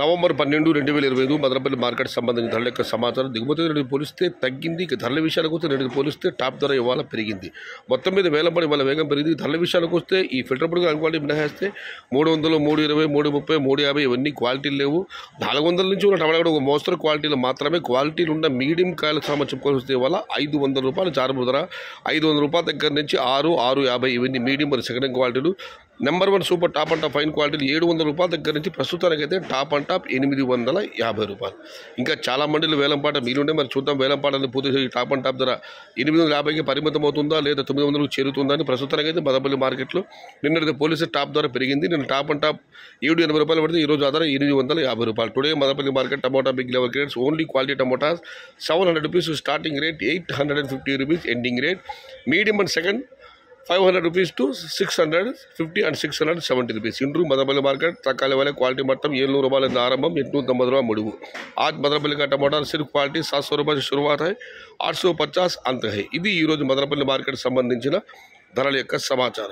November 12, 2025 Madanapalle market సంబంధించిన ధరల యొక్క సమాచారం. దిగుమతి రేటు పోలిస్తే తగ్గింది. ధరల విషయానికి వస్తే రేటు పోలిస్తే టాప్ ధర ఇవాళ పెరిగింది. మొత్తం మీద వేలంపాట ఇవాళ వేగం పెరిగింది. ధరల విషయానికి వస్తే ఈ ఫిల్టర్ పొడి క్వాలిటీ మినహాయిస్తే 300, 320, 330, 350 ఇవన్నీ క్వాలిటీలు లేవు. 400 నుంచి ఉన్న టమాటా కూడా ఒక మోస్తరు క్వాలిటీలు మాత్రమే. క్వాలిటీలు ఉన్న మీడియం కాయల సామాన్ చెప్పుకొని వస్తే ఇవాళ 500 రూపాయలు చారుపు ధర. 500 రూపాయల దగ్గర నుంచి 6, 650 ఇవన్నీ మీడియం మరియు సెకండ్ క్వాలిటీలు. Number 1 super top and top fine క్వాలిటీలు 700 రూపాయల దగ్గర నుంచి ప్రస్తుతానికైతే టాప్ అండ్ టాప్ 850 రూపాయలు. ఇంకా చాలా మండీలు వేలంపాట మీలుండే. మరి చూద్దాం వేలంపాటలు పూర్తి టాప్ అండ్ టాప్ ధర 850కి పరిమితం అవుతుందా లేదా 900కు చేరుతుందా అని. ప్రస్తుతానికైతే మదనపల్లి మార్కెట్లో నిన్నటి పోలీసు టాప్ ధర పెరిగింది. నిన్న టాప్ అండ్ టాప్ 780 రూపాయలు పడితే ఈరోజు ఆధార 850 రూపాయలు. Today Madanapalle market tomato big level grades only quality tomatoes 700 rupees starting rate, 850 rupees ending rate. Medium and second 500 rupees to 650 and 670 rupees. इंटरू मदनपल्ली मार्केट तकाले वाले क्वालिटी मट्टम 700 रुपये आरंभम 890 रुपये मुड़ू. आज मदनपल्ली का टमाटर सिर्फ क्वालिटी 700 रुपये से शुरुआत है, 850 अंत है. इदी मदनपल्ली मार्केट संबंधी धरल समाचार.